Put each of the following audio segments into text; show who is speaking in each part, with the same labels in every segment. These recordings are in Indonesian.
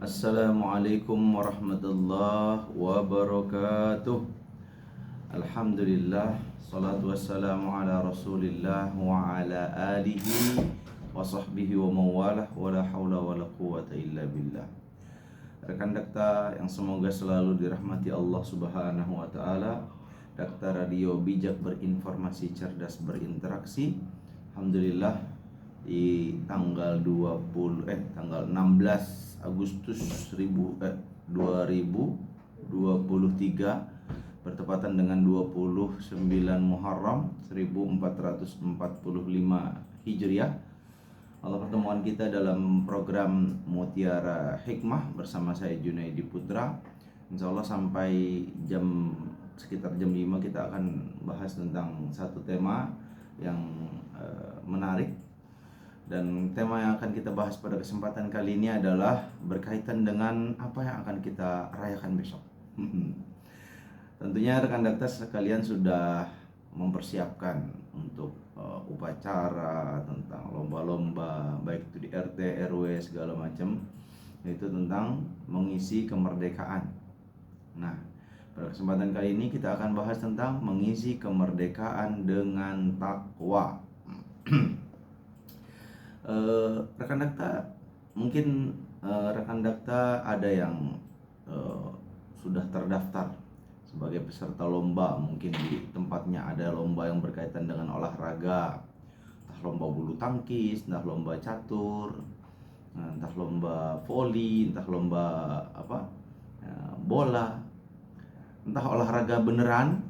Speaker 1: Assalamualaikum warahmatullahi wabarakatuh. Alhamdulillah, salatu wassalamu ala rasulillah wa ala alihi wa sahbihi wa mawalah wa la hawla wa la quwata illa billah. Rekan dakta yang semoga selalu dirahmati Allah subhanahu wa ta'ala, Dakta Radio bijak berinformasi, cerdas berinteraksi. Alhamdulillah, di tanggal 16 Agustus 2023 bertepatan dengan 29 Muharram 1445 Hijriah. Allah, pertemuan kita dalam program Mutiara Hikmah bersama saya Junaidi Putra. Insya Allah sampai sekitar jam 5 kita akan bahas tentang satu tema yang menarik. Dan tema yang akan kita bahas pada kesempatan kali ini adalah berkaitan dengan apa yang akan kita rayakan besok. Tentunya rekan dakta sekalian sudah mempersiapkan untuk upacara tentang lomba-lomba, baik itu di RT, RW, segala macam, yaitu tentang mengisi kemerdekaan. Nah, pada kesempatan kali ini kita akan bahas tentang mengisi kemerdekaan dengan takwa. Rekan dakta, mungkin rekan dakta ada yang sudah terdaftar sebagai peserta lomba. Mungkin di tempatnya ada lomba yang berkaitan dengan olahraga, entah lomba bulu tangkis, entah lomba catur, entah lomba voli, entah lomba bola, entah olahraga beneran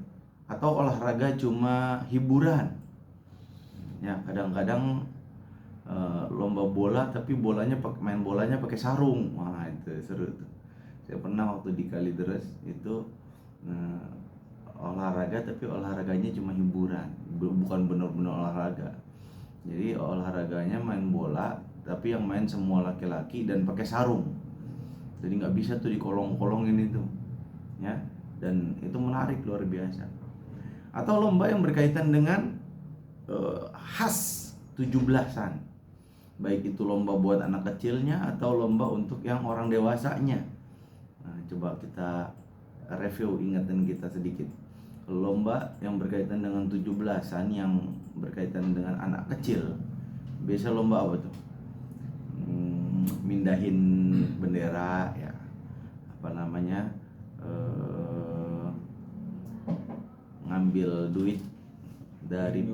Speaker 1: atau olahraga cuma hiburan. Ya, kadang-kadang lomba bola tapi main bolanya pakai sarung. Wah, itu seru tuh. Saya pernah waktu di Kalideres itu olahraga tapi olahraganya cuma hiburan, bukan benar-benar olahraga. Jadi olahraganya main bola tapi yang main semua laki-laki dan pakai sarung. Jadi nggak bisa tuh dikolong-kolongin itu, ya. Dan itu menarik, luar biasa. Atau lomba yang berkaitan dengan khas 17-an, baik itu lomba buat anak kecilnya atau lomba untuk yang orang dewasanya. Nah, coba kita review ingatan kita sedikit. Lomba yang berkaitan dengan 17-an yang berkaitan dengan anak kecil, biasa lomba apa tuh? Mindahin bendera, ya, ngambil duit dari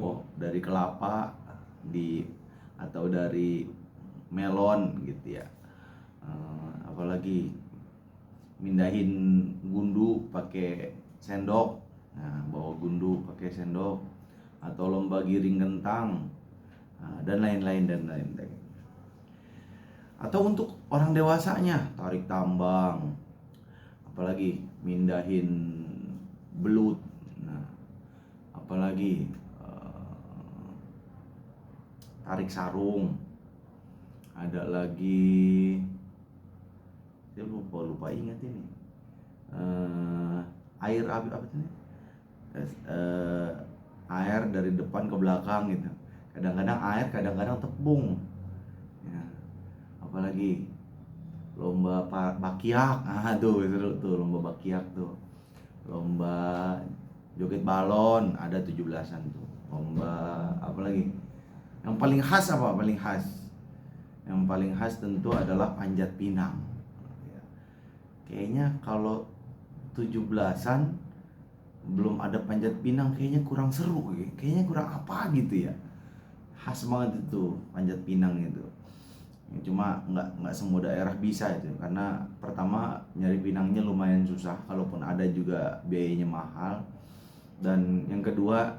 Speaker 1: kelapa atau dari melon gitu ya. Apalagi mindahin gundu pakai sendok. Nah, bawa gundu pakai sendok, atau lomba giring kentang, dan lain-lain. Atau untuk orang dewasanya tarik tambang, apalagi mindahin belut. Nah, apalagi tarik sarung. Ada lagi, saya lupa ingat ini, air apa ini, air dari depan ke belakang gitu. Kadang-kadang air, kadang-kadang tepung, ya. Apalagi lomba bakyak. Tuh seru tuh lomba bakyak tuh. Lomba joget balon ada 17-an tuh. Lomba apalagi yang paling khas apa? Yang paling khas tentu adalah panjat pinang. Kayaknya kalau 17-an belum ada panjat pinang kayaknya kurang seru, kayaknya kurang apa gitu ya. Khas banget itu panjat pinang itu. Cuma nggak semua daerah bisa itu, karena pertama nyari pinangnya lumayan susah, kalaupun ada juga biayanya mahal. Dan yang kedua,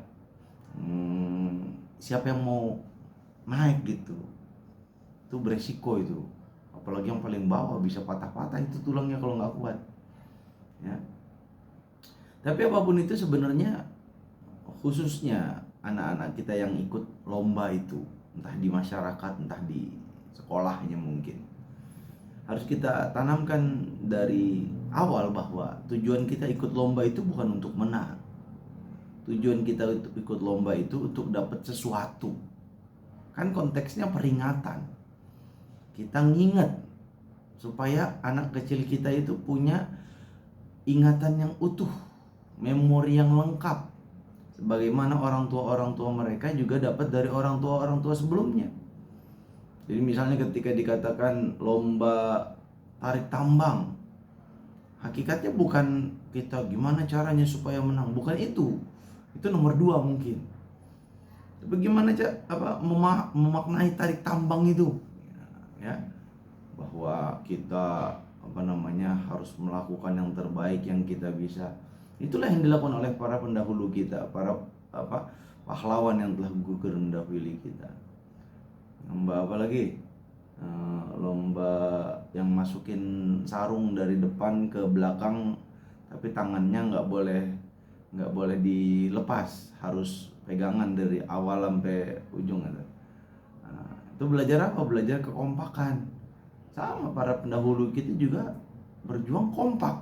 Speaker 1: siapa yang mau naik gitu, itu beresiko itu. Apalagi yang paling bawah bisa patah-patah itu tulangnya kalau nggak kuat, ya. Tapi apapun itu sebenarnya, khususnya anak-anak kita yang ikut lomba itu, entah di masyarakat, entah di sekolahnya, mungkin harus kita tanamkan dari awal bahwa tujuan kita ikut lomba itu bukan untuk menang. Tujuan kita ikut lomba itu untuk dapat sesuatu. Kan konteksnya peringatan. Kita nginget supaya anak kecil kita itu punya ingatan yang utuh, memori yang lengkap, sebagaimana orang tua mereka juga dapat dari orang tua sebelumnya. Jadi misalnya ketika dikatakan lomba tarik tambang, hakikatnya bukan kita gimana caranya supaya menang, bukan itu nomor 2 mungkin. Tapi gimana memaknai tarik tambang itu, ya, bahwa kita harus melakukan yang terbaik yang kita bisa. Itulah yang dilakukan oleh para pendahulu kita, para pahlawan yang telah gugur mendahului kita. Lomba apa lagi? Lomba yang masukin sarung dari depan ke belakang, tapi tangannya nggak boleh dilepas, harus pegangan dari awal sampai ujung. Itu belajar apa? Belajar kekompakan. Sama para pendahulu kita juga berjuang kompak,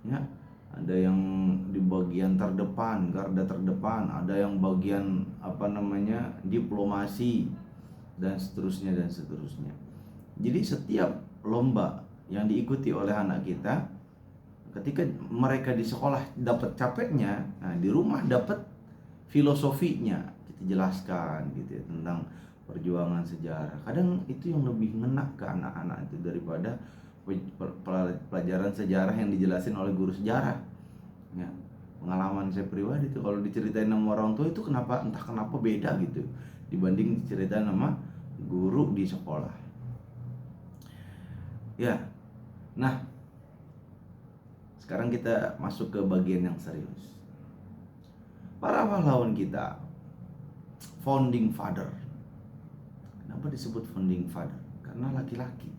Speaker 1: ya. Ada yang di bagian terdepan, garda terdepan, ada yang bagian diplomasi, dan seterusnya. Jadi setiap lomba yang diikuti oleh anak kita, ketika mereka di sekolah dapat capeknya, nah di rumah dapat filosofinya, kita jelaskan gitu ya, tentang perjuangan sejarah. Kadang itu yang lebih ngena ke anak-anak itu daripada pelajaran sejarah yang dijelasin oleh guru sejarah, ya. Pengalaman saya pribadi itu kalau diceritain sama orang tua itu entah kenapa beda gitu dibanding diceritain sama guru di sekolah, ya. Nah, sekarang kita masuk ke bagian yang serius. Para pahlawan kita, founding father. Kenapa disebut founding father? Karena laki-laki.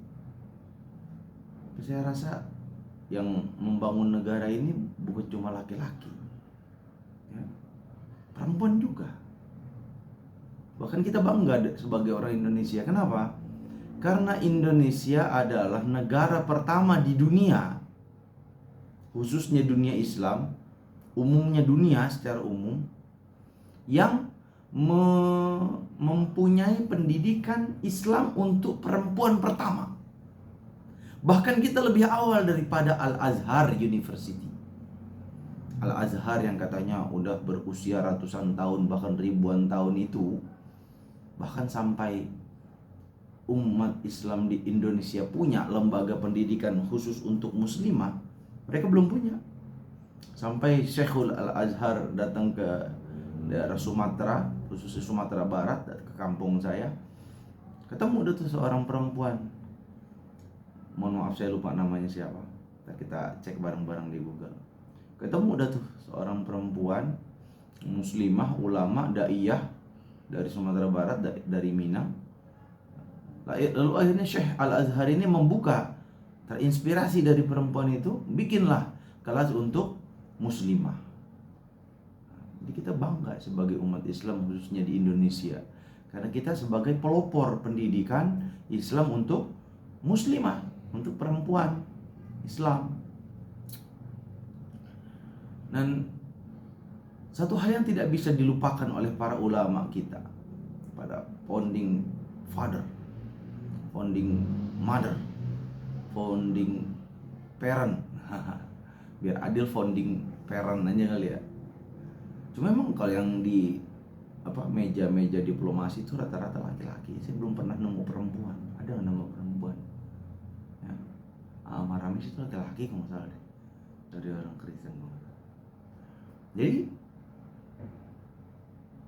Speaker 1: Saya rasa yang membangun negara ini bukan cuma laki-laki, ya, perempuan juga. Bahkan kita bangga sebagai orang Indonesia. Kenapa? Karena Indonesia adalah negara pertama di dunia, khususnya dunia Islam, umumnya dunia secara umum, yang mempunyai pendidikan Islam untuk perempuan pertama. Bahkan kita lebih awal daripada Al-Azhar University. Al-Azhar yang katanya udah berusia ratusan tahun, bahkan ribuan tahun itu, bahkan sampai umat Islam di Indonesia punya lembaga pendidikan khusus untuk muslimah, mereka belum punya. Sampai Syekhul Al-Azhar datang ke daerah Sumatera, khususnya Sumatera Barat, ke kampung saya, ketemu tuh seorang perempuan. Mohon maaf saya lupa namanya siapa, kita cek bareng-bareng di Google. Ketemu tuh seorang perempuan muslimah, ulama, daiyah dari Sumatera Barat, dari Minang. Lalu akhirnya Syekh Al-Azhar ini membuka, terinspirasi dari perempuan itu, bikinlah kelas untuk muslimah. Jadi kita bangga sebagai umat Islam khususnya di Indonesia, karena kita sebagai pelopor pendidikan Islam untuk muslimah, untuk perempuan Islam. Dan satu hal yang tidak bisa dilupakan oleh para ulama kita, pada founding father, founding mother, founding parent. Biar adil founding parent aja kali ya. Cuma memang kalau yang di meja-meja diplomasi itu rata-rata laki-laki. Saya belum pernah nemu perempuan. Ada nggak nama perempuan? Ya. Maramis itu laki-laki kalau nggak salah deh. Dari orang Kristen. Jadi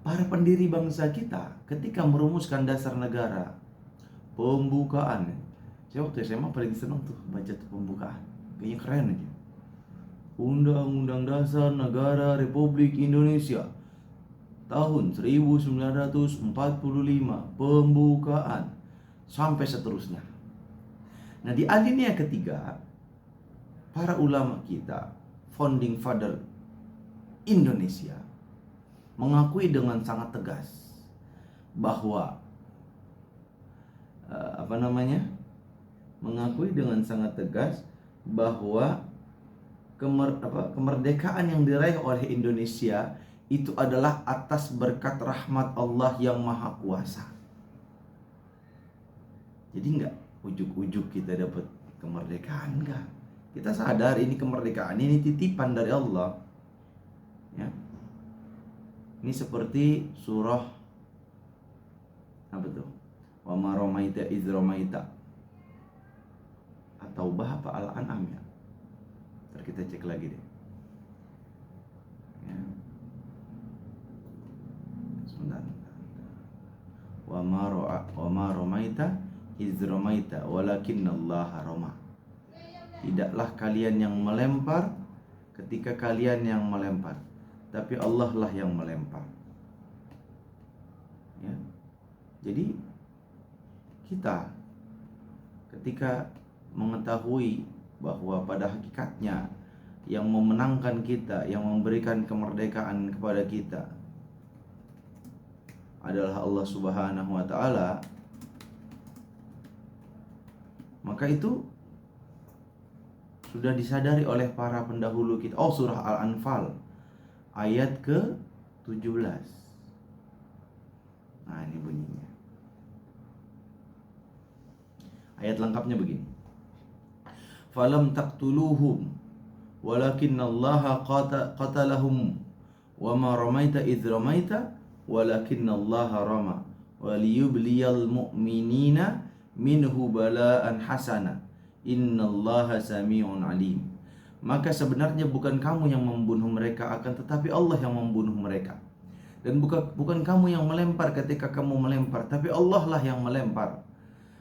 Speaker 1: para pendiri bangsa kita ketika merumuskan dasar negara, pembukaan. Saya waktu SMA paling senang tuh baca tuh pembukaan. Kayaknya keren aja. Undang-Undang Dasar Negara Republik Indonesia tahun 1945, pembukaan, sampai seterusnya. Nah, di alinea ketiga, para ulama kita, founding father Indonesia, mengakui dengan sangat tegas bahwa kemerdekaan yang diraih oleh Indonesia itu adalah atas berkat rahmat Allah yang Maha Kuasa. Jadi enggak ujuk-ujuk kita dapat kemerdekaan enggak. Kita sadar ini kemerdekaan, ini titipan dari Allah. Ya. Ini seperti surah apa tuh? Wa ma ramaita iz ramaita. Atau apa Al-An'am ya. Ntar kita cek lagi deh. Ya. Sebentar. Wa ma ramaita iz ramaita walakinnallaha rama. Tidaklah kalian yang melempar ketika kalian yang melempar, tapi Allah lah yang melempar. Ya. Jadi kita ketika mengetahui bahwa pada hakikatnya yang memenangkan kita, yang memberikan kemerdekaan kepada kita adalah Allah Subhanahu wa taala, maka itu sudah disadari oleh para pendahulu kita. Oh, surah Al-Anfal ayat ke-17. Nah, ini bunyinya. Ayat lengkapnya begini. Falam taqtuluhum walakinallaha qatalahum wama ramaita idz ramaita walakinallaha rama waliyubliyal mu'minina minhu bala'an hasana innallaha sami'un alim. Maka sebenarnya bukan kamu yang membunuh mereka, akan tetapi Allah yang membunuh mereka. Dan bukan kamu yang melempar ketika kamu melempar, tapi Allah lah yang melempar.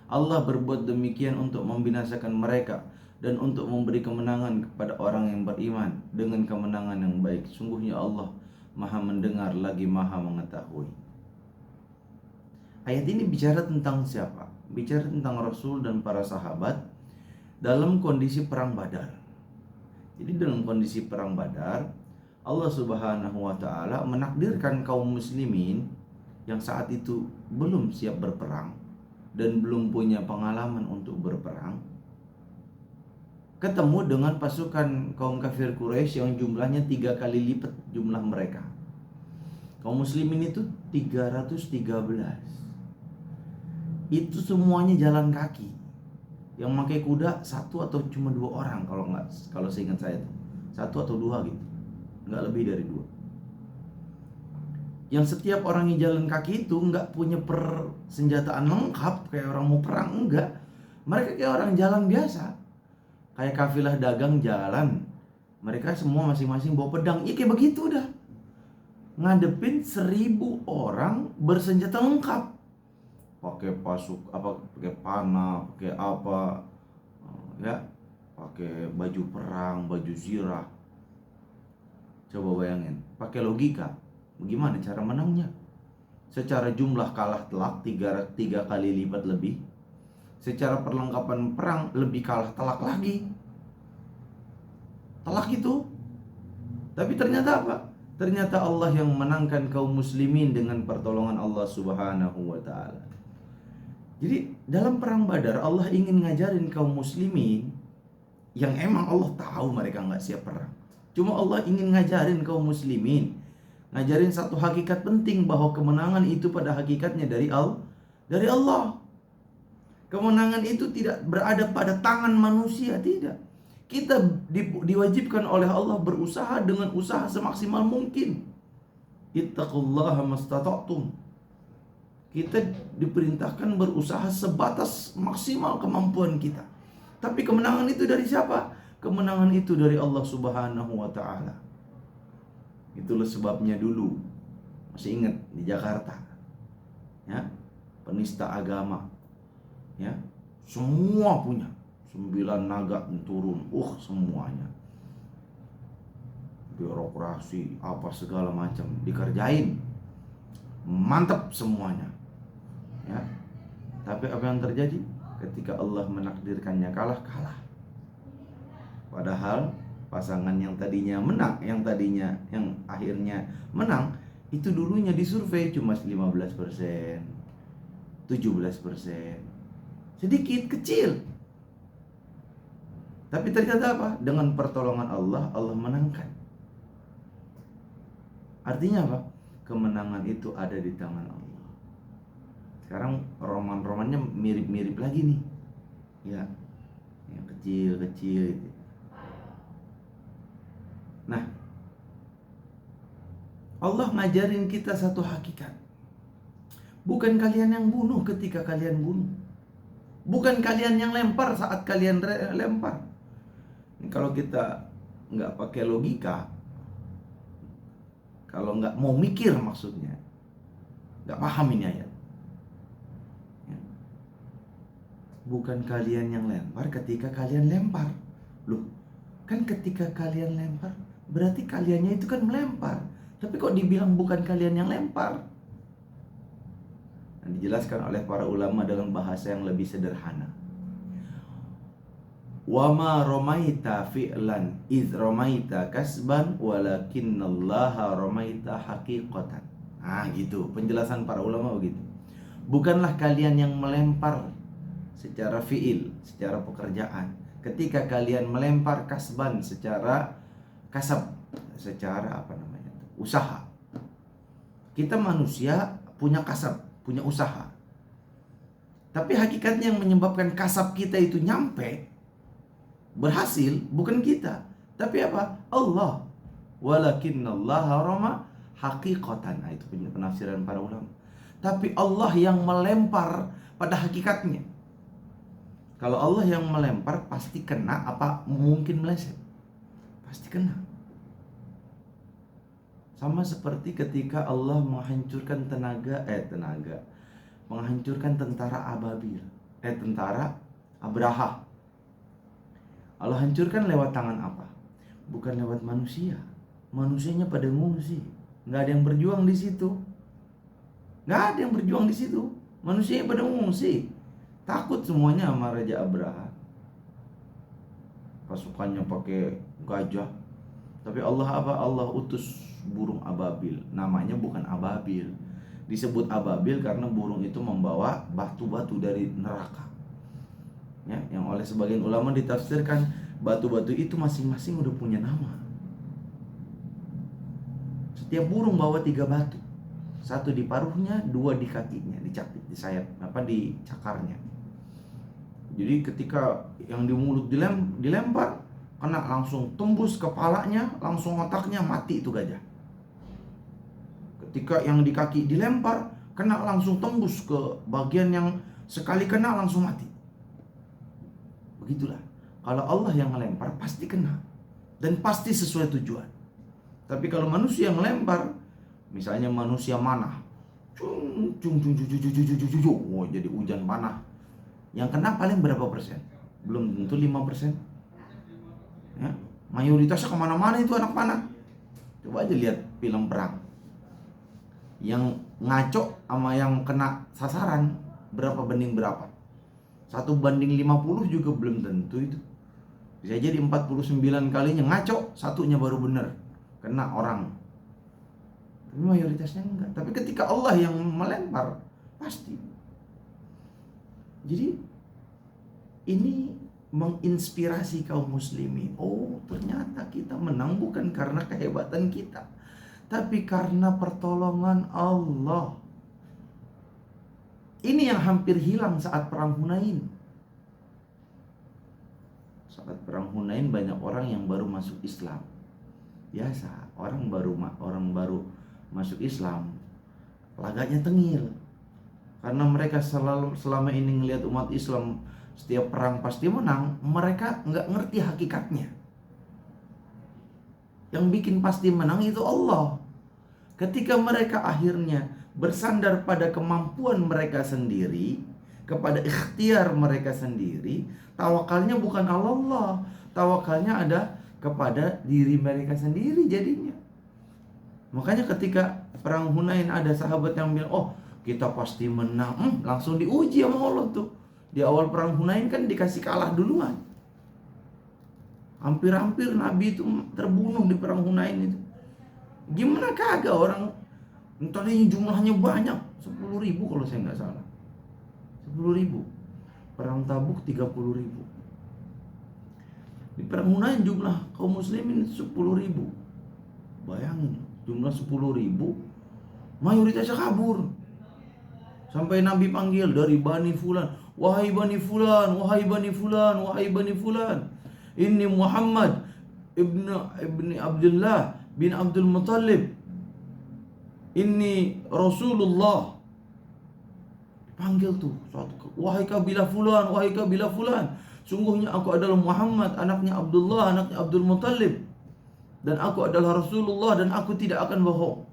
Speaker 1: Allah berbuat demikian untuk membinasakan mereka dan untuk memberi kemenangan kepada orang yang beriman dengan kemenangan yang baik. Sungguhnya Allah Maha mendengar lagi Maha mengetahui. Ayat ini bicara tentang siapa? Bicara tentang Rasul dan para sahabat dalam kondisi perang Badar. Jadi dalam kondisi perang Badar, Allah Subhanahu wa taala menakdirkan kaum muslimin yang saat itu belum siap berperang dan belum punya pengalaman untuk berperang ketemu dengan pasukan kaum kafir Quraisy yang jumlahnya 3 kali lipat jumlah mereka. Kaum muslimin itu 313. Itu semuanya jalan kaki. Yang pakai kuda satu atau cuma 2 orang kalau seingat saya itu. 1 atau 2 gitu. Enggak lebih dari 2. Yang setiap orang yang jalan kaki itu enggak punya persenjataan lengkap kayak orang mau perang, enggak. Mereka kayak orang jalan biasa. Kayak kafilah dagang jalan. Mereka semua masing-masing bawa pedang. Ya kayak begitu dah. Ngadepin 1000 orang bersenjata lengkap. Pakai pakai panah, pakai apa, ya, pakai baju perang, baju zirah. Coba bayangin, pakai logika, bagaimana cara menangnya? Secara jumlah kalah telak 3 kali lipat lebih. Secara perlengkapan perang lebih kalah telak lagi. Telak itu. Tapi ternyata apa? Ternyata Allah yang menangkan kaum muslimin dengan pertolongan Allah Subhanahu wa taala. Jadi dalam perang Badar Allah ingin ngajarin kaum muslimin yang emang Allah tahu mereka nggak siap perang. Cuma Allah ingin ngajarin kaum muslimin, ngajarin satu hakikat penting bahwa kemenangan itu pada hakikatnya dari Allah. Kemenangan itu tidak berada pada tangan manusia, tidak. Kita diwajibkan oleh Allah berusaha dengan usaha semaksimal mungkin. Ittaqullaha mastata'tum. Kita diperintahkan berusaha sebatas maksimal kemampuan kita. Tapi kemenangan itu dari siapa? Kemenangan itu dari Allah Subhanahu wa taala. Itulah sebabnya dulu, masih ingat di Jakarta, ya, penista agama, ya, semua punya 9 naga turun, semuanya. Birokrasi apa segala macam dikerjain. Mantap semuanya. Ya. Tapi apa yang terjadi? Ketika Allah menakdirkannya kalah. Padahal pasangan yang tadinya menang, yang akhirnya menang, itu dulunya disurvei cuma 15%, 17%. Sedikit, kecil. Tapi ternyata apa? Dengan pertolongan Allah menangkan. Artinya apa? Kemenangan itu ada di tangan Allah. Sekarang roman-romannya mirip-mirip lagi nih. Ya. yang kecil-kecil itu. Nah, Allah ngajarin kita satu hakikat. Bukan kalian yang bunuh ketika kalian bunuh. Bukan kalian yang lempar saat kalian lempar. Ini kalau kita nggak pakai logika, kalau nggak mau mikir maksudnya, nggak paham ini ayat. Ya. Bukan kalian yang lempar ketika kalian lempar. Loh, kan ketika kalian lempar, berarti kaliannya itu kan melempar. Tapi kok dibilang bukan kalian yang lempar? Nah, dijelaskan oleh para ulama dengan bahasa yang lebih sederhana. Wa ma ramaita fi'lan iz ramaita kasban walakinnallaha ramaita haqiqatan. Nah, gitu. Penjelasan para ulama begitu. Bukanlah kalian yang melempar secara fi'il, secara pekerjaan. Ketika kalian melempar kasban secara kasab, secara usaha. Kita manusia punya kasab, punya usaha. Tapi hakikatnya yang menyebabkan kasab kita itu nyampe, berhasil, bukan kita, tapi apa? Allah. Walakinnallaha rama haqiqatan. Nah, itu penafsiran para ulama. Tapi Allah yang melempar pada hakikatnya. Kalau Allah yang melempar pasti kena, apa mungkin meleset? Pasti kena. Sama seperti ketika Allah menghancurkan menghancurkan tentara Ababil, tentara Abraha. Allah hancurkan lewat tangan apa? Bukan lewat manusia. Manusianya pada ngungsi, nggak ada yang berjuang di situ. Nggak ada yang berjuang di situ. Manusianya pada ngungsi, takut semuanya sama Raja Abraha. Pasukannya pakai gajah. Tapi Allah apa? Allah utus burung ababil. Namanya bukan ababil. Disebut ababil karena burung itu membawa batu-batu dari neraka. Ya, yang oleh sebagian ulama ditafsirkan batu-batu itu masing-masing udah punya nama. Setiap burung bawa 3 batu. 1 di paruhnya, 2 di kakinya, dicapit, di sayap, di cakarnya. Jadi ketika yang di mulut dilempar, kena langsung tembus kepalanya, langsung otaknya, mati itu gajah. Ketika yang di kaki dilempar, kena langsung tembus ke bagian yang sekali kena langsung mati. Begitulah. Kalau Allah yang melempar pasti kena dan pasti sesuai tujuan. Tapi kalau manusia yang melempar, misalnya manusia manah, jadi hujan panah. Yang kena paling berapa persen? Belum tentu 5%. Ya, mayoritasnya kemana-mana itu anak panah. Coba aja lihat film perang. Yang ngaco sama yang kena sasaran berapa banding berapa? 1:50 juga belum tentu itu. Bisa jadi 49 kalinya ngaco, 1-nya baru benar kena orang. Tapi mayoritasnya enggak. Tapi ketika Allah yang melempar, pasti. Jadi ini menginspirasi kaum muslimin. Oh, ternyata kita menang bukan karena kehebatan kita, tapi karena pertolongan Allah. Ini yang hampir hilang saat perang Hunain. Saat perang Hunain banyak orang yang baru masuk Islam. Biasa, orang baru masuk Islam, laganya tengil. Karena mereka selama ini ngelihat umat Islam setiap perang pasti menang, mereka nggak ngerti hakikatnya. Yang bikin pasti menang itu Allah. Ketika mereka akhirnya bersandar pada kemampuan mereka sendiri, kepada ikhtiar mereka sendiri, tawakalnya bukan Allah, tawakalnya ada kepada diri mereka sendiri jadinya. Makanya ketika perang Hunain ada sahabat yang bilang, oh kita pasti menang, langsung diuji sama Allah tuh. Di awal perang Hunain kan dikasih kalah duluan. Hampir-hampir Nabi itu terbunuh di perang Hunain itu. Gimana kagak orang, entah ini jumlahnya banyak, 10.000 kalau saya nggak salah. 10.000. Perang Tabuk 30.000. Di perang Hunain jumlah kaum muslimin 10.000. Bayangin, jumlah 10.000, mayoritasnya kabur. Sampai Nabi panggil dari Bani Fulan, wahai bani fulan, wahai bani fulan, wahai bani fulan, ini Muhammad ibni Abdullah bin Abdul Muttalib, ini Rasulullah. Panggil tuh suatu, wahai kabilah fulan, wahai kabilah fulan, sungguhnya aku adalah Muhammad, anaknya Abdullah, anaknya Abdul Muttalib, dan aku adalah Rasulullah, dan aku tidak akan bohong.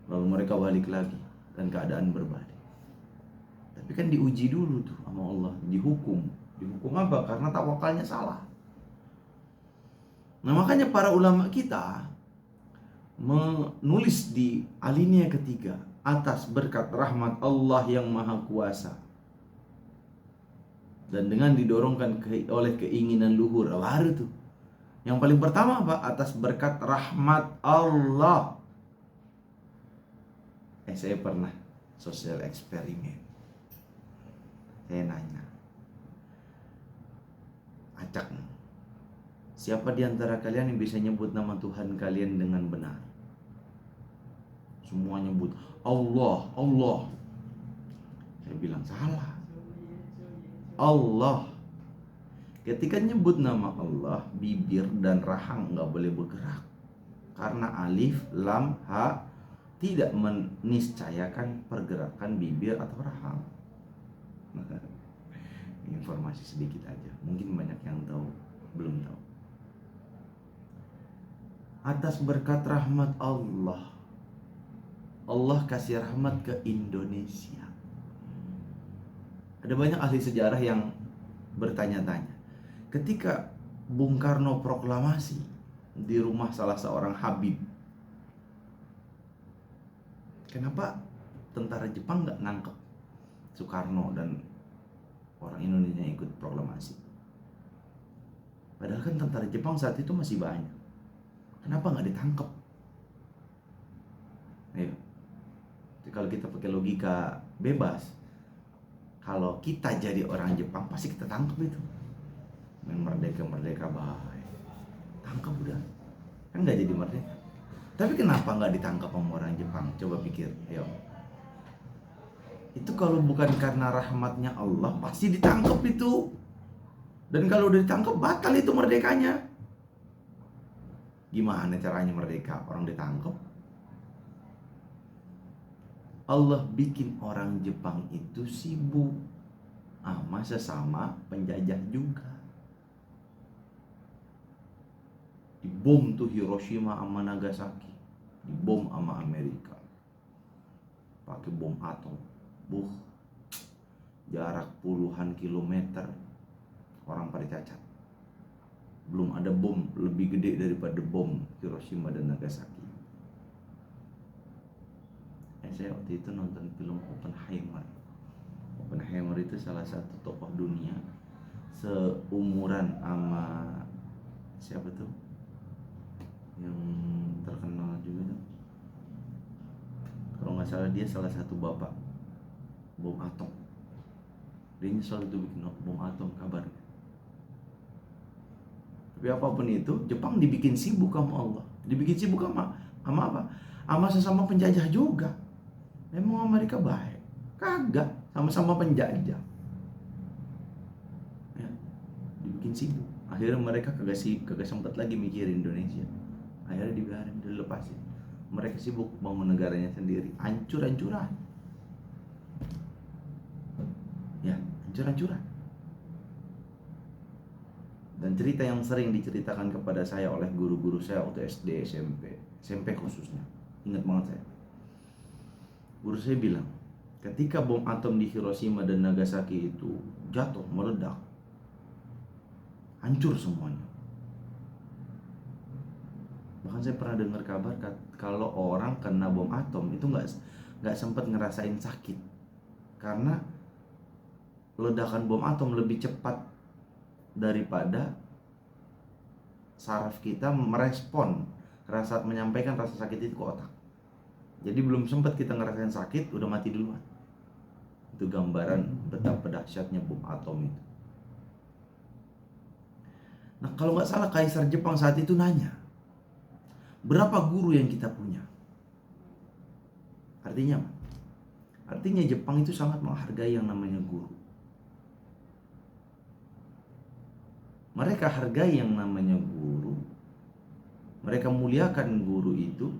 Speaker 1: Lalu mereka balik lagi dan keadaan berbalik. Tapi kan diuji dulu tuh sama Allah, dihukum. Dihukum apa? Karena tawakalnya salah. Nah, makanya para ulama kita menulis di alinea ketiga, atas berkat rahmat Allah yang Maha Kuasa, dan dengan didorongkan oleh keinginan luhur. Baru tuh yang paling pertama apa? Atas berkat rahmat Allah. Saya pernah sosial eksperimen. Saya nanya, acak, siapa di antara kalian yang bisa nyebut nama Tuhan kalian dengan benar? Semua nyebut Allah, Allah. Saya bilang salah. Allah. Ketika nyebut nama Allah, bibir dan rahang nggak boleh bergerak, karena alif, lam, ha tidak meniscayakan pergerakan bibir atau rahang. Informasi sedikit aja, mungkin banyak yang tahu, belum tahu. Atas berkat rahmat Allah, Allah kasih rahmat ke Indonesia. Ada banyak ahli sejarah yang bertanya-tanya, ketika Bung Karno proklamasi di rumah salah seorang Habib, kenapa tentara Jepang nggak nangkep Soekarno dan orang Indonesia yang ikut proklamasi? Padahal kan tentara Jepang saat itu masih banyak. Kenapa nggak ditangkap? Ayo, kalau kita pakai logika bebas, kalau kita jadi orang Jepang pasti kita tangkap itu. Main merdeka baik, tangkap udah, kan nggak jadi merdeka. Tapi kenapa nggak ditangkap sama orang Jepang? Coba pikir, ayo. Itu kalau bukan karena rahmatnya Allah pasti ditangkap itu. Dan kalau udah ditangkap batal itu merdekanya. Gimana caranya merdeka? Orang ditangkap. Allah bikin orang Jepang itu sibuk sama sesama penjajah juga. Dibom tuh Hiroshima sama Nagasaki, dibom sama Amerika pakai bom atom. Jarak puluhan kilometer, orang pada cacat. Belum ada bom lebih gede daripada bom Hiroshima dan Nagasaki. Saya waktu itu nonton film Oppenheimer. Oppenheimer itu salah satu tokoh dunia, seumuran sama siapa tuh yang terkenal juga tuh, kalau nggak salah dia salah satu bapak bom atom. Dia nyesal itu bikin bom atom kabarnya. Tapi apapun itu, Jepang dibikin sibuk sama Allah, dibikin sibuk sama apa? Sama sesama penjajah juga. Memang Amerika baik? Kagak, sama-sama penjajah. Ya, dibikin sibuk. Akhirnya mereka kagak sempat lagi mikirin Indonesia. Akhirnya dibiarin, dilepasin. Mereka sibuk bangun negaranya sendiri, hancur-hancuran. Ya, hancur-hancuran. Dan cerita yang sering diceritakan kepada saya oleh guru-guru saya waktu SD, SMP khususnya, ingat banget saya. Guru saya bilang, ketika bom atom di Hiroshima dan Nagasaki itu jatuh, meledak, hancur semuanya. Bahkan saya pernah dengar kabar kalau orang kena bom atom itu nggak sempat ngerasain sakit, karena ledakan bom atom lebih cepat daripada saraf kita merespon menyampaikan rasa sakit itu ke otak. Jadi belum sempat kita ngerasain sakit, udah mati duluan. Itu gambaran betapa dahsyatnya bom atom itu. Nah, kalau nggak salah Kaisar Jepang saat itu nanya, berapa guru yang kita punya? Artinya Artinya Jepang itu sangat menghargai yang namanya guru. Mereka hargai yang namanya guru. Mereka muliakan guru itu.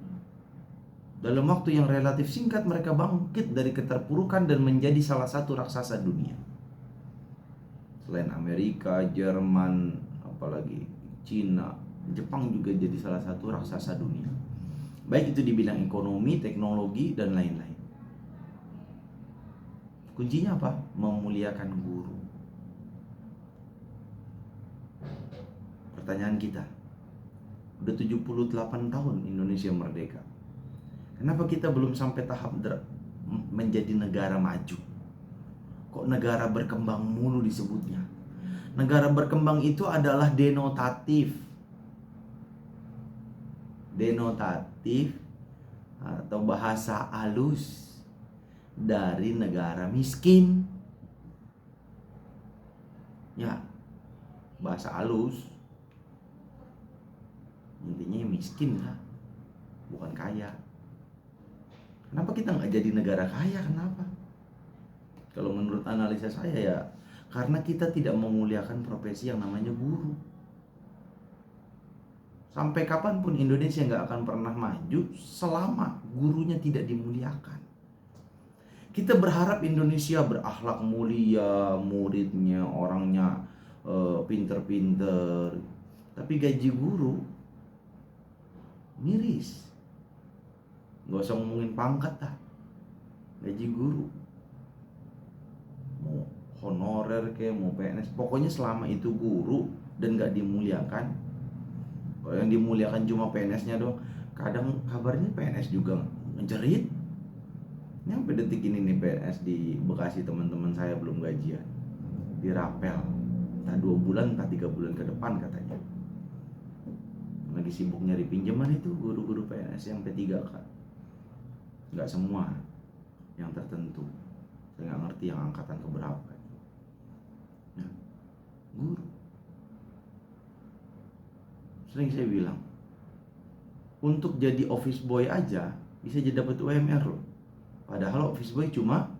Speaker 1: Dalam waktu yang relatif singkat mereka bangkit dari keterpurukan dan menjadi salah satu raksasa dunia. Selain Amerika, Jerman, apalagi Cina, Jepang juga jadi salah satu raksasa dunia. Baik itu di bidang ekonomi, teknologi, dan lain-lain. Kuncinya apa? Memuliakan guru. Pertanyaan kita, udah 78 tahun Indonesia merdeka. Kenapa kita belum sampai tahap menjadi negara maju? Kok negara berkembang mulu disebutnya? Negara berkembang itu adalah denotatif. Denotatif atau bahasa halus dari negara miskin. Ya, bahasa halus. Intinya miskin lah, bukan kaya. Kenapa kita nggak jadi negara kaya? Kenapa? Kalau menurut analisa saya ya, karena kita tidak memuliakan profesi yang namanya guru. Sampai kapanpun Indonesia nggak akan pernah maju selama gurunya tidak dimuliakan. Kita berharap Indonesia berakhlak mulia, muridnya, orangnya pinter-pinter. Tapi gaji guru miris. Gak usah ngomongin pangkat dah. Gaji guru mau honorer kayak mau PNS, pokoknya selama itu guru dan gak dimuliakan. Kalau yang dimuliakan cuma PNS-nya doang. Kadang kabarnya PNS juga ngejerit. Sampai detik ini nih PNS di Bekasi teman-teman saya belum gajian, dirapel. Entah 2 bulan, entah 3 bulan ke depan katanya. Lagi sibuk nyari pinjaman itu guru-guru PNS yang P3K. Nggak semua, yang tertentu. Saya nggak ngerti yang angkatan keberapa. Ya, guru. Sering saya bilang, untuk jadi office boy aja bisa jadi dapat UMR loh. Padahal office boy cuma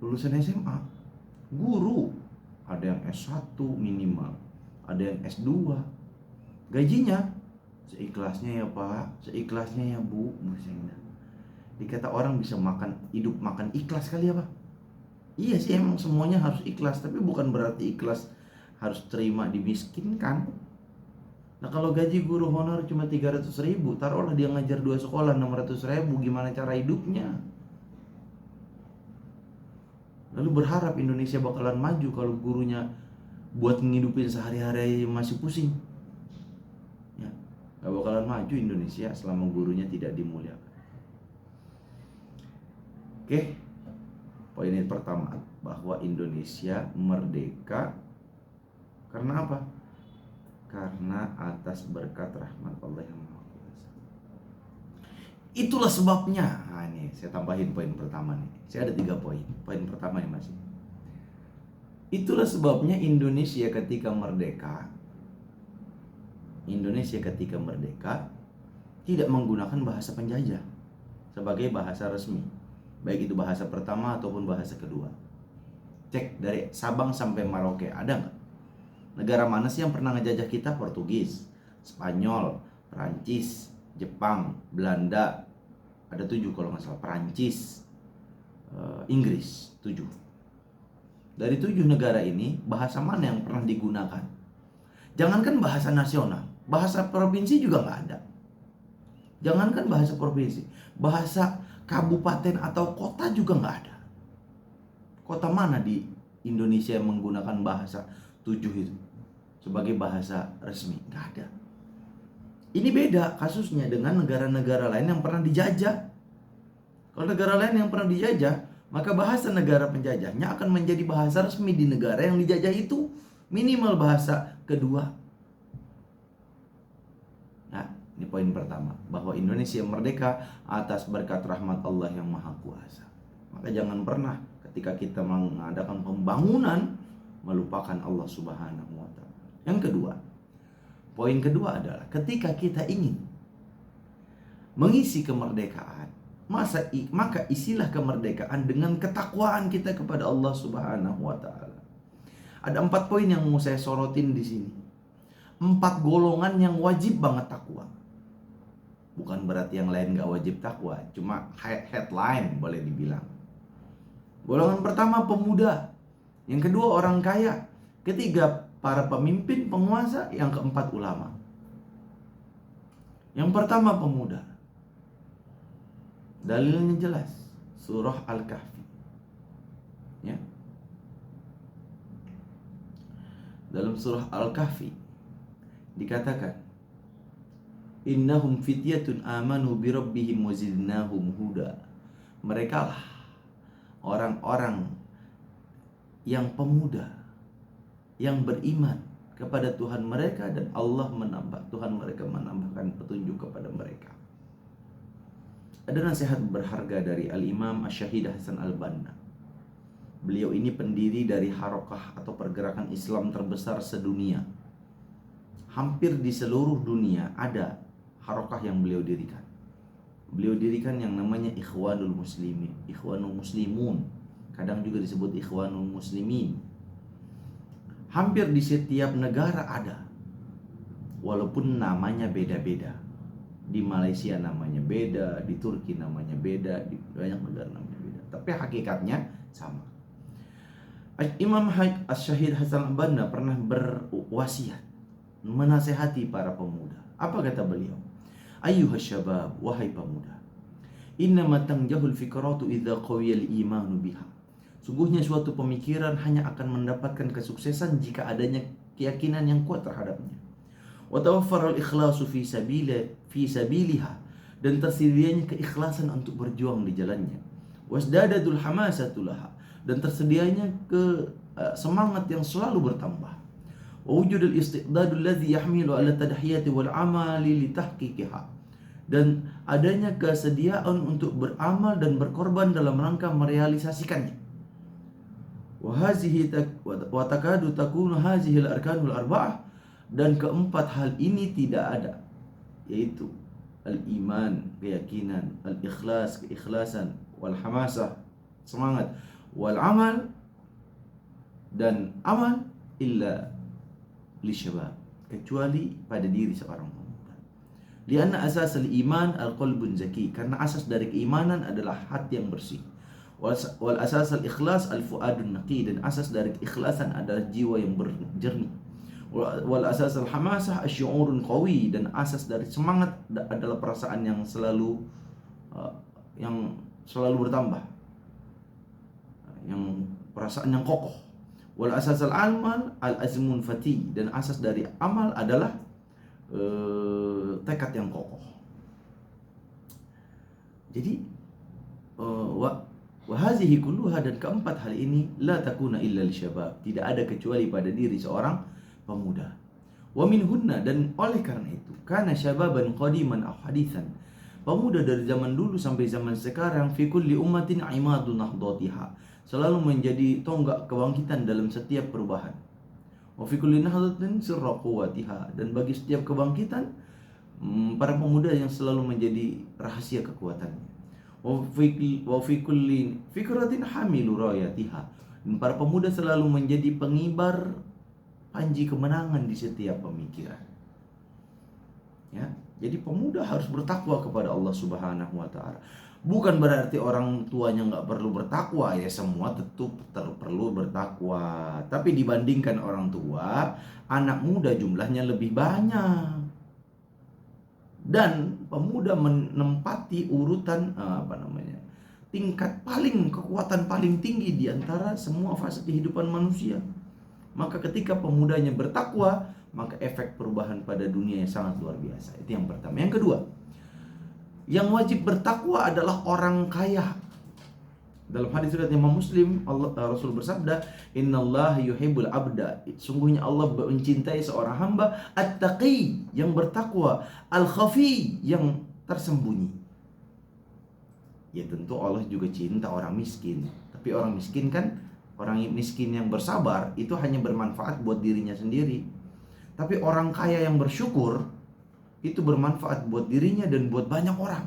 Speaker 1: lulusan SMA. Guru ada yang S1 minimal, ada yang S2. Gajinya seikhlasnya ya Pak, seikhlasnya ya Bu. Dikata orang bisa hidup makan ikhlas kali ya Pak. Iya sih, emang semuanya harus ikhlas, tapi bukan berarti ikhlas harus terima dimiskinkan. Nah kalau gaji guru honor cuma 300.000, taruhlah dia ngajar 2 sekolah 600.000, gimana cara hidupnya? Lalu berharap Indonesia bakalan maju kalau gurunya buat ngidupin sehari-hari masih pusing. Ya, gak bakalan maju Indonesia selama gurunya tidak dimuliakan. Oke, poin yang pertama, bahwa Indonesia merdeka karena apa? Karena atas berkat rahmat Allah yang Maha Kuasa. Itulah sebabnya. Nah ini saya tambahin poin pertama nih. Saya ada 3 poin. Poin pertama ya masih. Itulah sebabnya Indonesia ketika merdeka tidak menggunakan bahasa penjajah sebagai bahasa resmi, baik itu bahasa pertama ataupun bahasa kedua. Cek dari Sabang sampai Merauke, ada nggak? Negara mana sih yang pernah ngejajah kita? Portugis, Spanyol, Perancis, Jepang, Belanda. Ada 7 kalau nggak salah. Perancis, Inggris, 7. Dari 7 negara ini, bahasa mana yang pernah digunakan? Jangankan bahasa nasional, bahasa provinsi juga nggak ada. Jangankan bahasa provinsi, bahasa kabupaten atau kota juga nggak ada. Kota mana di Indonesia yang menggunakan bahasa 7 itu sebagai bahasa resmi? Nggak ada. Ini beda kasusnya dengan negara-negara lain yang pernah dijajah. Kalau negara lain yang pernah dijajah, maka bahasa negara penjajahnya akan menjadi bahasa resmi di negara yang dijajah itu, minimal bahasa kedua. Nah, ini poin pertama, bahwa Indonesia merdeka atas berkat rahmat Allah yang Maha Kuasa. Maka jangan pernah ketika kita mengadakan pembangunan melupakan Allah Subhanahu wa Ta'ala. Yang kedua, poin kedua adalah ketika kita ingin mengisi kemerdekaan, maka isilah kemerdekaan dengan ketakwaan kita kepada Allah Subhanahu wa taala. Ada 4 poin yang mau saya sorotin di sini. 4 golongan yang wajib banget takwa. Bukan berarti yang lain gak wajib takwa, cuma headline boleh dibilang. Golongan pertama pemuda, yang kedua orang kaya, ketiga para pemimpin penguasa, yang keempat ulama. Yang pertama pemuda. Dalilnya jelas, surah Al-Kahfi. Ya. Dalam surah Al-Kahfi dikatakan, innahum fityatun amanu bi rabbihim wazidnahum huda. Mereka lah orang-orang yang pemuda yang beriman kepada Tuhan mereka, dan Tuhan mereka menambahkan petunjuk kepada mereka. Ada nasihat berharga dari Al-Imam Asy-Syahid Hasan Al-Banna. Beliau ini pendiri dari harokah atau pergerakan Islam terbesar sedunia. Hampir di seluruh dunia ada harokah yang beliau dirikan. Beliau dirikan yang namanya Ikhwanul Muslimin, Ikhwanul Muslimun, kadang juga disebut Ikhwanul Muslimin. Hampir di setiap negara ada, walaupun namanya beda-beda. Di Malaysia namanya beda, di Turki namanya beda, di banyak negara namanya beda, tapi hakikatnya sama. Imam Asy-Syahid Hasan Al-Banna pernah berwasiat menasehati para pemuda. Apa kata beliau? Ayyuhas syabab, wahai pemuda, innama tanjahul fikratu idza qawiyal imanu biha. Sungguhnya suatu pemikiran hanya akan mendapatkan kesuksesan jika adanya keyakinan yang kuat terhadapnya. Wa tawaffara al-ikhlasu fi sabiliha, dan tersedianya keikhlasan untuk berjuang di jalannya. Wasdadadul hamasatu laha, dan tersedianya semangat yang selalu bertambah. Wa wujudul istiqdadul ladzi yahmilu ala tadhiyati wal amali li tahqiqiha, dan adanya kesediaan untuk beramal dan berkorban dalam rangka merealisasikannya. Wa takadu takunu hazihi al-arkanul arba'ah, dan keempat hal ini tidak ada, yaitu al-iman, keyakinan, al-ikhlas, keikhlasan, wal hamasah, semangat, wal amal, dan amal, illa li syabab, kecuali pada diri seorang pemuda. Lianna asas al-iman al-qalbun zaki, karena asas dari keimanan adalah hati yang bersih. Wal asas al-ikhlas al-fuadun naqi, dan asas dari keikhlasan adalah jiwa yang jernih. Wal asas al-hamasah asy'urun qawi, dan asas dari semangat adalah perasaan yang selalu bertambah, yang perasaan yang kokoh. Wal asas al-amal al-azmun fati, dan asas dari amal adalah tekad yang kokoh. Jadi wa hazihi kulluha, dan keempat hal ini la takuna illa lisyabab, tidak ada kecuali pada diri seorang pemuda. Wa minhunna, dan oleh karena itu, kana syababan qadiman aw haditsan, pemuda dari zaman dulu sampai zaman sekarang, fi kulli ummatin imadun nahdatiha, selalu menjadi tonggak kebangkitan dalam setiap perubahan. Wa fi kulli nahdatin sirra quwwatiha, dan bagi setiap kebangkitan para pemuda yang selalu menjadi rahasia kekuatannya. Wa fi kulli fikratin hamilu rayatiha, dan para pemuda selalu menjadi pengibar panji kemenangan di setiap pemikiran. Ya, jadi pemuda harus bertakwa kepada Allah Subhanahu wa taala. Bukan berarti orang tuanya nggak perlu bertakwa, ya semua tetap perlu bertakwa. Tapi dibandingkan orang tua, anak muda jumlahnya lebih banyak. Dan pemuda menempati urutan tingkat kekuatan paling tinggi di antara semua fase kehidupan manusia. Maka ketika pemudanya bertakwa, maka efek perubahan pada dunia yang sangat luar biasa. Itu yang pertama. Yang kedua, yang wajib bertakwa adalah orang kaya. Dalam hadis riwayat Imam Muslim, Rasul bersabda, "Innallaha yuhibbul abda." Sungguhnya Allah mencintai seorang hamba at-taqi, yang bertakwa, al-khafi, yang tersembunyi. Ya tentu Allah juga cinta orang miskin. Tapi orang miskin yang bersabar itu hanya bermanfaat buat dirinya sendiri. Tapi orang kaya yang bersyukur itu bermanfaat buat dirinya dan buat banyak orang.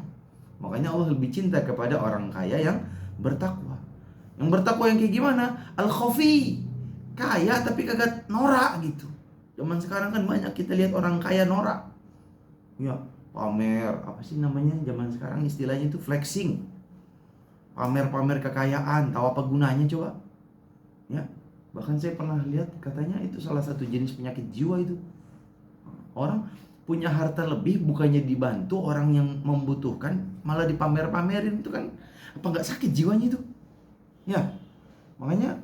Speaker 1: Makanya Allah lebih cinta kepada orang kaya yang bertakwa. Yang bertakwa yang kayak gimana? Al-khafi. Kaya tapi kagak norak gitu. Zaman sekarang kan banyak kita lihat orang kaya norak. Ya, pamer, apa sih namanya zaman sekarang istilahnya itu flexing. Pamer-pamer kekayaan, tahu apa gunanya coba? Ya, bahkan saya pernah lihat katanya itu salah satu jenis penyakit jiwa itu. Orang punya harta lebih bukannya dibantu orang yang membutuhkan, malah dipamer-pamerin, itu kan apa nggak sakit jiwanya itu? Ya, makanya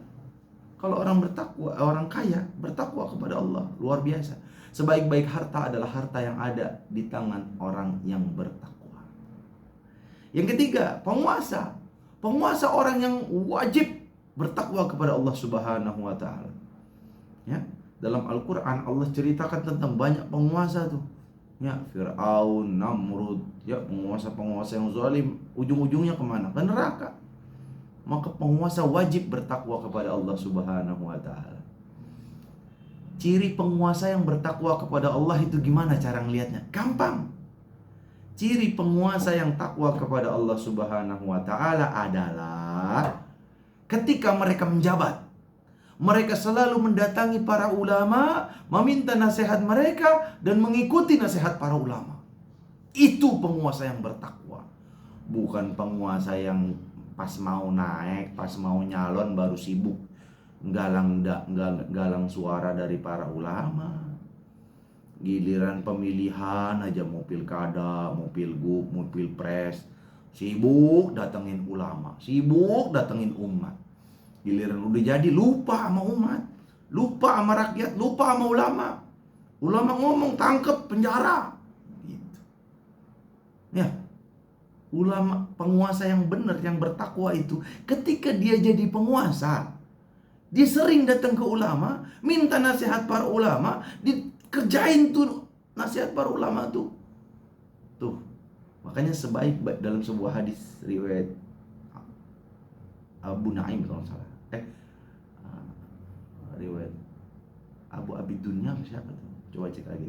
Speaker 1: kalau orang bertakwa, orang kaya bertakwa kepada Allah, luar biasa. Sebaik-baik harta adalah harta yang ada di tangan orang yang bertakwa. Yang ketiga, penguasa. Penguasa orang yang wajib bertakwa kepada Allah Subhanahu wa taala. Ya, dalam Al-Qur'an Allah ceritakan tentang banyak penguasa tuh. Ya, Fir'aun, Namrud, ya penguasa-penguasa yang zalim, ujung-ujungnya kemana? Ke neraka. Maka penguasa wajib bertakwa kepada Allah Subhanahu wa taala. Ciri penguasa yang bertakwa kepada Allah itu gimana cara ngelihatnya? Gampang. Ciri penguasa yang takwa kepada Allah Subhanahu wa taala adalah ketika mereka menjabat, mereka selalu mendatangi para ulama, meminta nasihat mereka dan mengikuti nasihat para ulama. Itu penguasa yang bertakwa. Bukan penguasa yang pas mau naik, pas mau nyalon baru sibuk galang suara dari para ulama. Giliran pemilihan aja, mau pilkada, mau pilgub, mau pilpres, sibuk datengin ulama, sibuk datengin umat. Giliran udah jadi lupa sama umat, lupa sama rakyat, lupa sama ulama. Ulama ngomong tangkep, penjara gitu. Ya, ulama, penguasa yang benar, yang bertakwa itu ketika dia jadi penguasa, dia sering datang ke ulama, minta nasihat para ulama, dikerjain tuh nasihat para ulama tuh. Tuh, makanya sebaik-baik dalam sebuah hadis riwayat Abu Naim kalau nggak salah. Riwayat Abu Abi Dunya siapa tuh? Coba cek lagi.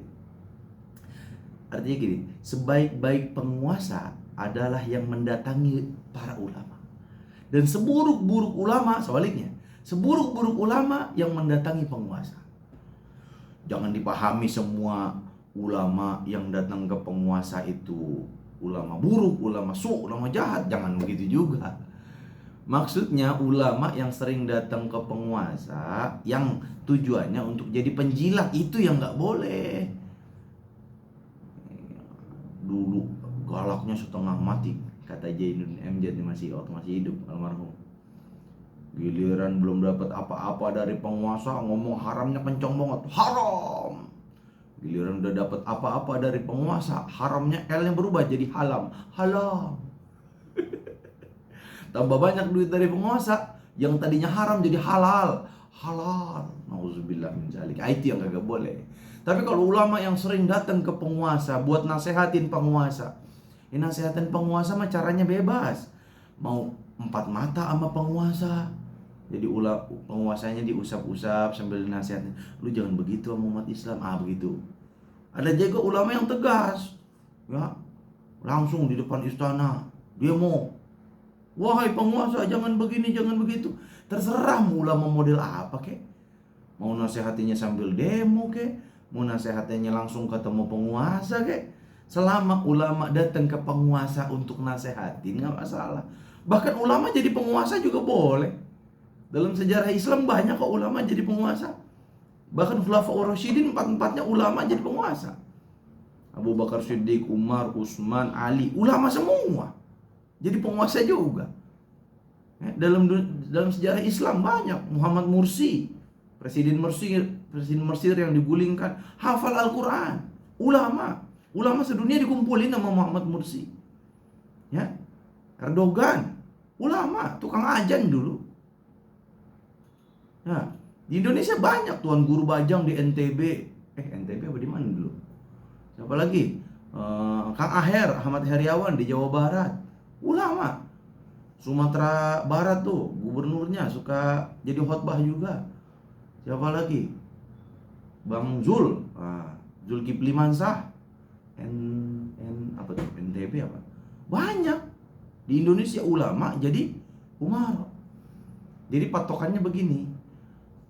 Speaker 1: Artinya gini, sebaik-baik penguasa adalah yang mendatangi para ulama. Dan seburuk-buruk ulama sebaliknya. Seburuk-buruk ulama yang mendatangi penguasa. Jangan dipahami semua ulama yang datang ke penguasa itu ulama buruk, ulama ulama jahat. Jangan begitu juga. Maksudnya ulama yang sering datang ke penguasa yang tujuannya untuk jadi penjilat, itu yang nggak boleh. Dulu galaknya setengah mati, kata Jainun MJ masih waktu masih hidup almarhum. Giliran belum dapat apa-apa dari penguasa ngomong haramnya kencang banget, haram. Giliran udah dapat apa-apa dari penguasa, haramnya L yang berubah jadi halam, halal. Tambah banyak duit dari penguasa, yang tadinya haram jadi halal, halal. Nauzubillah min dzalik. Itu yang kagak boleh. Tapi kalau ulama yang sering datang ke penguasa buat nasehatin penguasa, nasehatin penguasa mah caranya bebas. Mau empat mata sama penguasa, jadi penguasanya diusap-usap sambil nasihatin, lu jangan begitu sama umat Islam, begitu. Ada juga ulama yang tegas, ya, langsung di depan istana demo. Wahai penguasa, jangan begini, jangan begitu. Terserah mau ulama model apa kek. Mau nasihatinya sambil demo kek, mau nasihatinya langsung ketemu penguasa kek. Selama ulama datang ke penguasa untuk nasehatin, nggak masalah. Bahkan ulama jadi penguasa juga boleh. Dalam sejarah Islam banyak kok ulama jadi penguasa. Bahkan Khulafaur Rasyidin empat-empatnya ulama jadi penguasa. Abu Bakar Siddiq, Umar, Utsman, Ali, ulama semua jadi penguasa juga. Dalam sejarah Islam banyak. Muhammad Mursi, Presiden Mesir yang digulingkan, hafal Al-Quran. Ulama sedunia dikumpulin sama Muhammad Mursi. Ya, Erdogan, ulama, tukang ajan dulu. Nah, di Indonesia banyak tuan guru bajang di NTB. NTB apa di mana dulu? Siapa lagi? Kang Aher, Ahmad Heriawan di Jawa Barat. Ulama. Sumatera Barat tuh gubernurnya suka jadi khotbah juga. Siapa lagi? Bang Zulkifli Mansah. Apa tuh? NTB apa? Banyak. Di Indonesia ulama jadi umara. Jadi patokannya begini.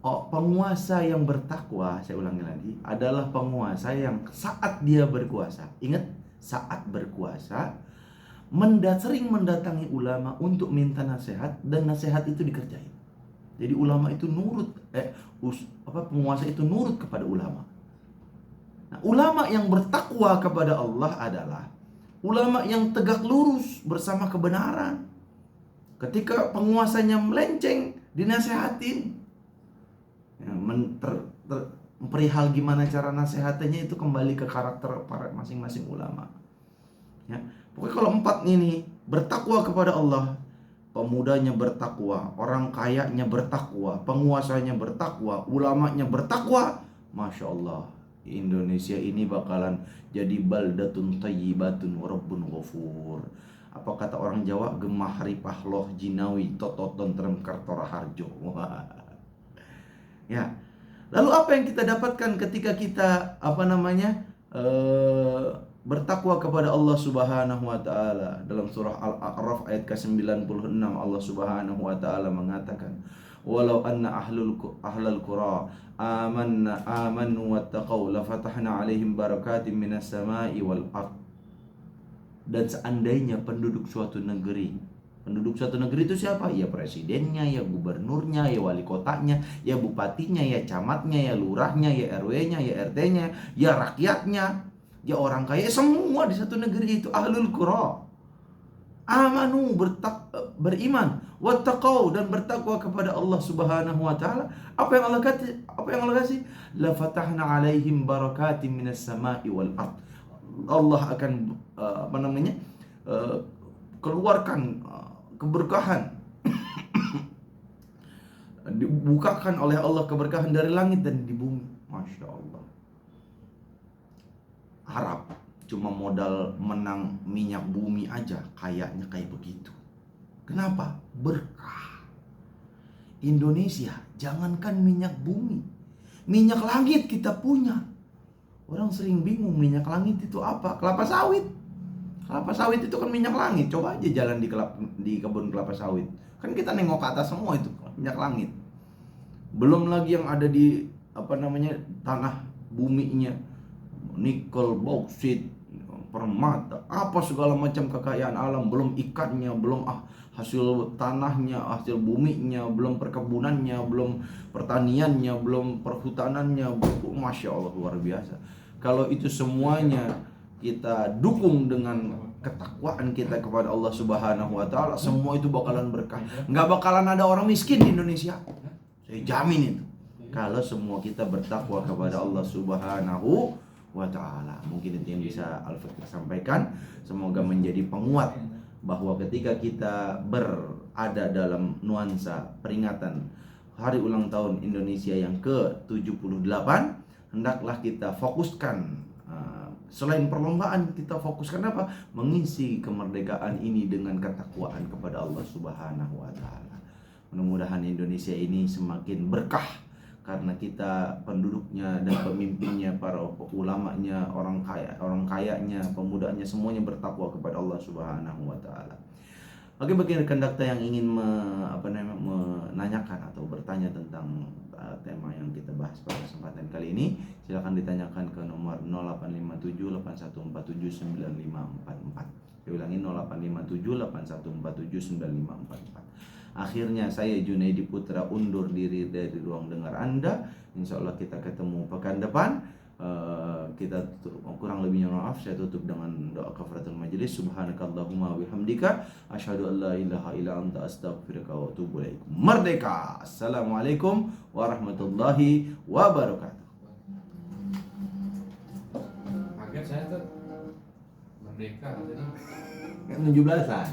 Speaker 1: Penguasa yang bertakwa, saya ulangi lagi, adalah penguasa yang saat dia berkuasa, ingat, saat berkuasa, sering mendatangi ulama untuk minta nasihat, dan nasihat itu dikerjain. Jadi ulama itu nurut, penguasa itu nurut kepada ulama. Nah, ulama yang bertakwa kepada Allah adalah ulama yang tegak lurus bersama kebenaran. Ketika penguasanya melenceng, dinasehatin. Ya, perihal gimana cara nasihatnya itu kembali ke karakter para masing-masing ulama. Ya, pokoknya kalau 4 ini bertakwa kepada Allah, pemudanya bertakwa, orang kayanya bertakwa, penguasanya bertakwa, ulamanya bertakwa, Masya Allah, Indonesia ini bakalan jadi baldatun thayyibatun wa rabbun ghafur. Apa kata orang Jawa, gemah ripah loh jinawi tototon trem kartora harjo. Ya. Lalu apa yang kita dapatkan ketika kita bertakwa kepada Allah Subhanahu wa taala? Dalam surah Al-A'raf ayat ke-96 Allah Subhanahu wa taala mengatakan, "Walau anna ahlal qura amanu wattaqau lafatahna 'alaihim barakatim minas sama'i wal ard." Dan seandainya penduduk suatu negeri itu siapa? Ya presidennya, ya gubernurnya, ya wali kotanya, ya bupatinya, ya camatnya, ya lurahnya, ya RW-nya, ya RT-nya, ya rakyatnya, ya orang kaya, semua di satu negeri itu ahlul qura. Amanu, beriman, wattaqau, dan bertakwa kepada Allah Subhanahu wa taala. Apa yang Allah kasih? La fatahna 'alaihim barakatim minas sama'i wal ard. Allah akan keluarkan keberkahan, dibukakan oleh Allah keberkahan dari langit dan di bumi. Masya Allah. Arab cuma modal menang minyak bumi aja kayaknya kayak begitu. Kenapa? Berkah. Indonesia jangankan minyak bumi, minyak langit kita punya. Orang sering bingung minyak langit itu apa? Kelapa sawit. Kelapa sawit itu kan minyak langit. Coba aja jalan di kebun kelapa sawit. Kan kita nengok ke atas semua itu minyak langit. Belum lagi yang ada di tanah buminya, nikel, bauksit, permata, apa segala macam kekayaan alam. Belum ikannya, belum hasil tanahnya, hasil buminya, belum perkebunannya, belum pertaniannya, belum perhutanannya. Masya Allah, luar biasa. Kalau itu semuanya kita dukung dengan ketakwaan kita kepada Allah Subhanahu wa taala, semua itu bakalan berkah. Nggak bakalan ada orang miskin di Indonesia. Saya jamin itu. Kalau semua kita bertakwa kepada Allah Subhanahu wa taala. Mungkin itu yang bisa Al-Fakir sampaikan. Semoga menjadi penguat bahwa ketika kita berada dalam nuansa peringatan hari ulang tahun Indonesia yang ke-78, hendaklah kita fokuskan, selain perlombaan, kita fokuskan apa? Mengisi kemerdekaan ini dengan ketakwaan kepada Allah Subhanahu wa taala. Mudah-mudahan Indonesia ini semakin berkah karena kita penduduknya dan pemimpinnya, para ulamanya, orang kayanya, pemudanya, semuanya bertakwa kepada Allah Subhanahu wa taala. Oke, bagi rekan dakta yang ingin menanyakan atau bertanya tentang tema yang kita bahas pada kesempatan kali ini, silakan ditanyakan ke nomor 085781479544. Saya ulangi, 085781479544. Akhirnya saya Junaidi Putra undur diri dari ruang dengar Anda. Insya Allah kita ketemu pekan depan. Kita kurang lebihnya maaf, saya tutup dengan doa kafaratul majelis. Subhanakallahumma bihamdika asyhadu an la ilaha illa anta astaghfiruka wa atubu ilaik. Merdeka. Assalamualaikum warahmatullahi wabarakatuh.
Speaker 2: Kaget saya tuh merdeka jadi
Speaker 1: 17-an.